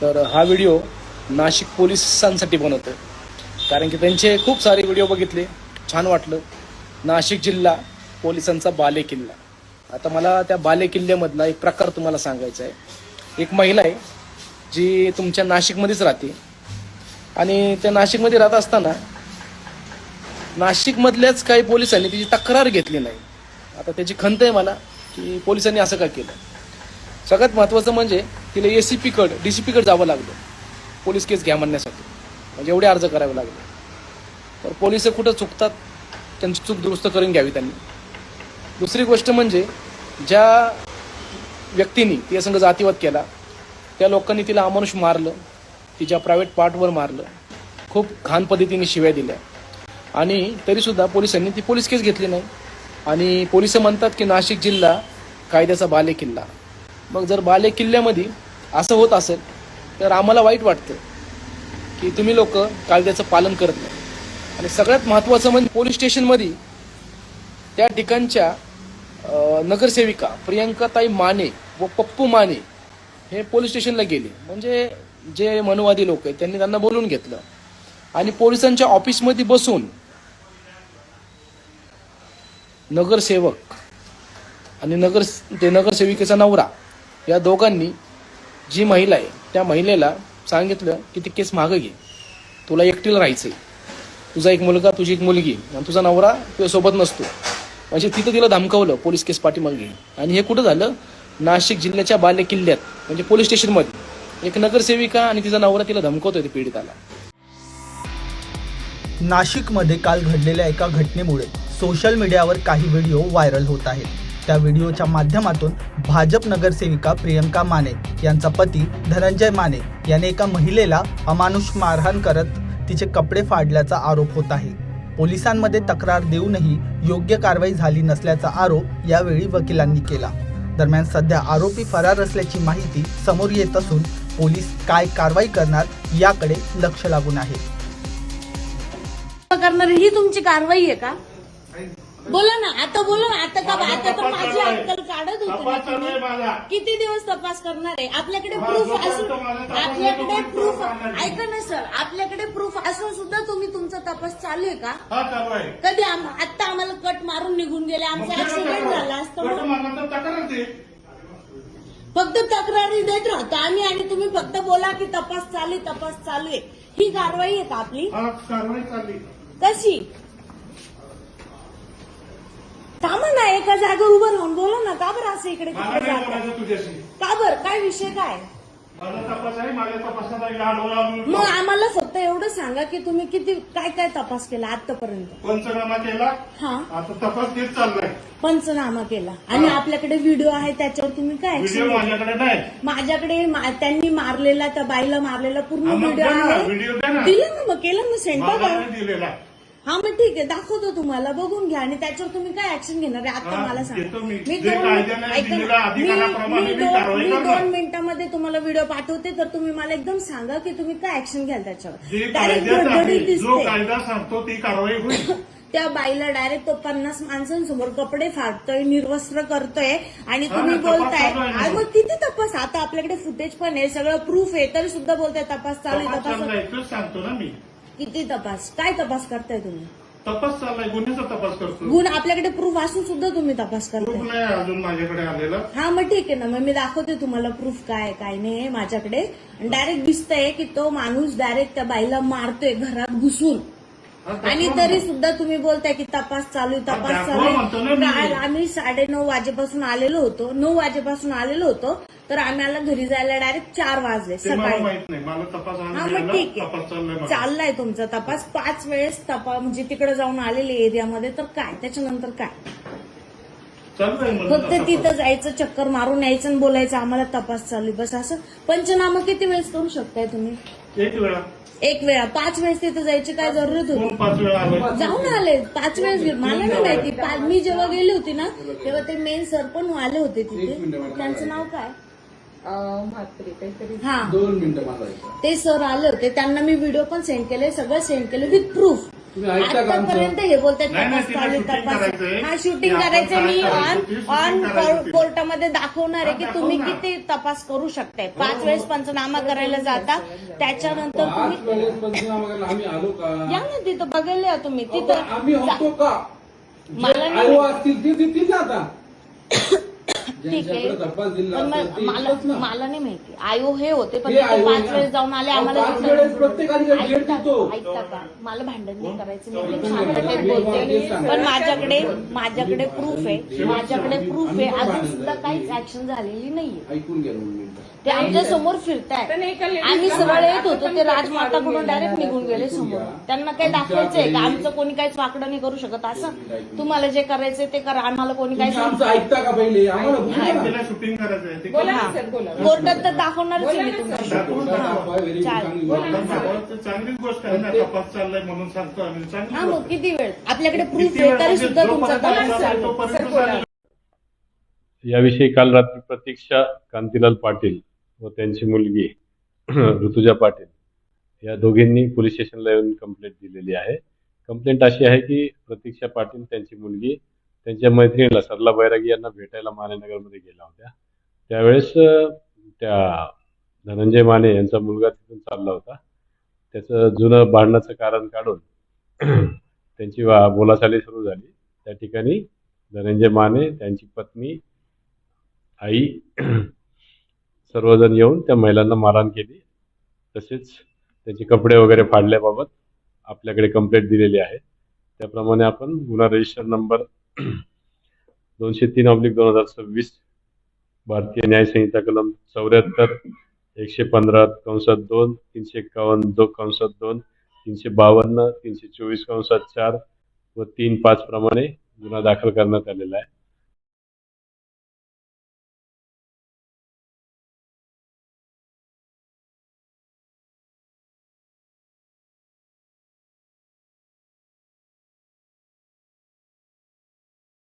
तर हा व्हिडिओ नाशिक पोलिसांसाठी बनवतो, कारण की त्यांचे खूप सारे व्हिडिओ बघितले, छान वाटलं. नाशिक जिल्हा पोलिसांचा बालेकिल्ला. आता मला त्या बालेकिल्ल्यामधला एक प्रकार तुम्हाला सांगायचा आहे. एक महिला आहे जी तुमच्या नाशिकमध्येच राहते, आणि त्या नाशिकमध्ये राहत असताना नाशिकमधल्याच काही पोलिसांनी तिची तक्रार घेतली नाही. आता त्याची खंत आहे मला की पोलिसांनी असं का केलं. सगळ्यात महत्त्वाचं म्हणजे तिला ACP-कडे DCP-कडे जावं लागलं पोलीस केस घ्या म्हणण्यासाठी, म्हणजे एवढे अर्ज करावे लागले. तर पोलिस कुठं चुकतात, त्यांची चूक दुरुस्त करून घ्यावी त्यांनी. दुसरी गोष्ट म्हणजे ज्या व्यक्तींनी तिच्या संग जातीवाद केला त्या लोकांनी तिला अमानुष मारलं, तिच्या प्रायव्हेट पार्टवर मारलं, खूप घाण पद्धतीने शिव्या दिल्या, आणि तरीसुद्धा पोलिसांनी ती पोलीस केस घेतली नाही. आणि पोलिस म्हणतात की नाशिक जिल्हा कायद्याचा बालेकिल्ला. मग जर बालेकिल्ल्यामध्ये असं होत असेल तर आम्हाला वाईट वाटतं की तुम्ही लोक कायद्याचं पालन करत नाही. आणि सगळ्यात महत्त्वाचं म्हणजे पोलीस स्टेशनमध्ये त्या ठिकाणच्या नगरसेविका प्रियंकाताई माने व पप्पू माने हे पोलीस स्टेशनला गेले. म्हणजे जे मनुवादी लोक आहेत त्यांनी त्यांना बोलून घेतलं, आणि पोलिसांच्या ऑफिसमध्ये बसून नगरसेवक आणि नगरसेविकेचा नवरा या दोघांनी जी महिला आहे त्या महिलेला सांगितलं की ती केस मागं घे, तुला एकटीला राहायचंय, तुझा एक मुलगा तुझी एक मुलगी आणि तुझा नवरा तुझ्यासोबत नसतो. म्हणजे तिथं तिला धमकावलं पोलीस केस पाठीमागे घे. आणि हे कुठं झालं? नाशिक जिल्ह्याच्या बालेकिल्ल्यात, म्हणजे पोलीस स्टेशनमध्ये एक नगरसेविका आणि तिचा नवरा तिला धमकवतोय पीडिताला. नाशिकमध्ये काल घडलेल्या एका घटनेमुळे सोशल मीडियावर काही व्हिडिओ व्हायरल होत आहेत. त्या व्हिडिओच्या माध्यमातून भाजप नगरसेविका प्रियंका माने यांचा पती धनंजय माने याने एका महिलेला अमानुष मारहाण करत तिचे कपडे फाडल्याचा आरोप होत आहे. पोलिसांमध्ये तक्रार देऊनही योग्य कारवाई झाली नसल्याचा आरोप यावेळी वकिलांनी केला. दरम्यान सध्या आरोपी फरार असल्याची माहिती समोर येत असून पोलीस काय कारवाई करणार याकडे लक्ष लागून आहे. करणारी ही तुमची कारवाई आहे का? बोला ना, आता बोला ना. आता का? आता तर माझी अक्कल काढत होती. किती दिवस तपास करणार आहे? आपल्याकडे प्रूफ असून, आपल्याकडे प्रूफ ऐका ना सर, आपल्याकडे प्रूफ असून सुद्धा तुम्ही तुमचा तपास चालू आहे का? कधी आता आम्हाला कट मारून निघून गेले, आमचा ऍक्सिडेंट झाला असतं. फक्त तक्रारी देत राहतो आम्ही, आणि तुम्ही फक्त बोला की तपास चालू आहे, तपास चालू आहे. ही कारवाई आहे का आपली? कशी? थांबा ना, एका जागेवर उभं राहून बोला ना. का बरं असं इकडे का बरं? काय विषय काय? मग आम्हाला फक्त एवढं सांगा की तुम्ही किती काय काय तपास केला आतापर्यंत? पंचनामा केला. हा, आता तपास घेत चाललाय. पंचनामा केला, आणि आपल्याकडे व्हिडिओ आहे त्याच्यावर तुम्ही काय? माझ्याकडे नाही. माझ्याकडे त्यांनी मारलेला, त्या बाईला मारलेला पूर्ण व्हिडिओ आहे. दिला ना, मग केलं ना सेंड दिलेला. हा, मग ठीक आहे, दाखवतो तुम्हाला, बघून घ्या. आणि त्याच्यावर तुम्ही काय ऍक्शन घेणार आहे आता मला सांगा. मी 2 मिनिटांमध्ये तुम्हाला व्हिडिओ पाठवते, तर तुम्ही मला एकदम सांगा की तुम्ही काय ऍक्शन घ्याल त्याच्यावर. डायरेक्ट जो कायदा सांगतो ती कारवाई होईल. त्या बाईला डायरेक्ट तो 50 माणसांसमोर कपडे फाडतोय, निर्वस्त्र करतोय, आणि तुम्ही बोलताय मग किती तपास? आता आपल्याकडे फुटेज पण आहे, सगळं प्रूफ आहे, तरी सुद्धा बोलताय तपास चालू आहे. तपास सांगतो ना मी. किती तपास? काय तपास करताय तुम्ही? तपास चाललाय, गुन्ह्याचा तपास करतो. गुण आपल्याकडे प्रूफ असून सुद्धा तुम्ही तपास करताय? प्रूफ नाही अजून माझ्याकडे आलेला. हा, मग ठीक आहे ना, मग मी दाखवते तुम्हाला प्रूफ काय काय नाही माझ्याकडे. डायरेक्ट दिसतंय की तो माणूस डायरेक्ट त्या बाईला मारतोय घरात घुसून, आणि तरी सुद्धा तुम्ही बोलताय की तपास चालू आहे, तपास चालू आहे. आम्ही 9:30 वाजेपासून आलेलो होतो, 9 वाजेपासून आलेलो होतो, तर आम्हाला घरी जायला डायरेक्ट 4 वाजले सकाळी. हा, मग ठीक आहे, चाललाय तुमचा तपास. 5 वेळेस म्हणजे तिकडे जाऊन आलेले एरियामध्ये, तर काय त्याच्यानंतर काय? फक्त तिथं जायचं, चक्कर मारून यायचं आणि बोलायचं आम्हाला तपास चालू आहे, बस असं. पंचनामा किती वेळेस करू शकताय तुम्ही? एक वेळा. एक वेळा 5 वेळेस तिथे जायची काय जरूरत होती? कोण 5 वेळा आलोय? जाऊन आले 5 वेळेस मला नाही माहिती. मी जेव्हा गेली होती ना तेव्हा ते मेन सर पण आले होते तिथे. त्यांचं नाव काय? म्हात्रे काहीतरी. हा 2 मिनिटं मला ऐका. ते सर आले होते. त्यांना मी व्हिडिओ पण सेंड केले, सगळं सेंड केलं विथ प्रूफ. तुम्ही ऐकता का आमचं? आतापर्यंत हे बोलतात नाही, नाही, तपास तिला चालू shooting तपास. करायचंय. हा शूटिंग की आपण करायचं. काय मी करायचं ऑन ते shooting ऑन करायचं. कोर्टामध्ये दाखवणार आहे की हा, तुम्ही दाखव ना. किती तपास करू शकताय. 5 वेळेस पंचनामा करायला जाता, त्याच्यानंतर 5 तुम्ही वेळेस पंचनामा करायला आम्ही आलो का? या ना तिथं बघायला या तुम्ही आम्ही तिथं. होतो का? मला नाही आयो असतील ते देतील ना आता. ठीक आहे. ज्यांच्याकडे तपास दिला पण असेल ते मला इथलंच ना. मला नाही माहिती. आयो हे होते पण हे आयो 5 ना. वेळेस जाऊन आले आम्हाला. 5 वेळेस प्रत्येकाने भेट ऐकता देतो. ऐकता का? मला भांडण नाही करायचं. मी तुम्ही एकदम भांडण शांततेत नाही बोलते. करायचं. पण माझ्याकडे प्रूफ आहे. माझ्याकडे प्रूफ आहे. अजून सुद्धा काहीच ऍक्शन झालेली नाहीये. ऐकून घ्या 2 मिनिटं. ते आमच्या समोर फिरताय. आम्ही सरळ येत होतो, ते राजमाताकडून डायरेक्ट निघून गेले समोर. त्यांना काही दाखवायचंय का आमचं कोणी काहीच वाकडं नाही करू शकत असं? तुम्हाला जे करायचंय ते करा, आम्हाला कोणी काही तुम्ही आमचं ऐकता का पहिले? आम्हाला बोलू द्या. तिला शूटिंग करायचंय. ते बोला हा. ना सर, बोला. कोर्टात तर दाखवणारच आहे मी तुम्हाला. दाखवा, very good, चालेल. चांगली बोला गोष्ट. ना. दाखवा. चांगलीच गोष्ट आहे ना. तपास चाललाय म्हणून सांगतो आम्ही. चांगली हा गोष्ट मग आहे. किती वेळ आपल्याकडे प्रूफ किती आहे वेळ तरी म्हणजे सुद्धा तुमचा जोपर्यंत तपास तपास चालू आहे. तोपर्यंत बोला. चालेल. याविषयी काल रात्री प्रतीक्षा कांतीलाल पाटील व त्यांची मुलगी ऋतुजा पाटील या दोघींनी पोलीस स्टेशनला येऊन कंप्लेंट दिलेली आहे. कंप्लेंट अशी आहे की प्रतीक्षा पाटील त्यांची मुलगी त्यांच्या मैत्रिणीला सरला बैरागी यांना भेटायला मानेनगरमध्ये गेल्या होत्या. त्यावेळेस त्या धनंजय माने यांचा मुलगा तिथून चालला होता. त्याचं जुनं भांडणाचं कारण काढून त्यांची बोलाचाली सुरू झाली. त्या ठिकाणी धनंजय माने, त्यांची पत्नी, आई सर्वजण येऊन त्या महिलांना मारहाण केली. तसेच त्यांचे कपडे वगैरे फाडल्याबाबत आपल्याकडे कंप्लेंट दिलेली आहे. त्याप्रमाणे आपण गुन्हा रजिस्टर नंबर 203/2026 भारतीय न्याय संहिता कलम 74, 115 कंसात 2, 351 कंसात 2, 352, 324 कंसात 4 व 3-5 प्रमाणे गुन्हा दाखल करण्यात आलेला आहे.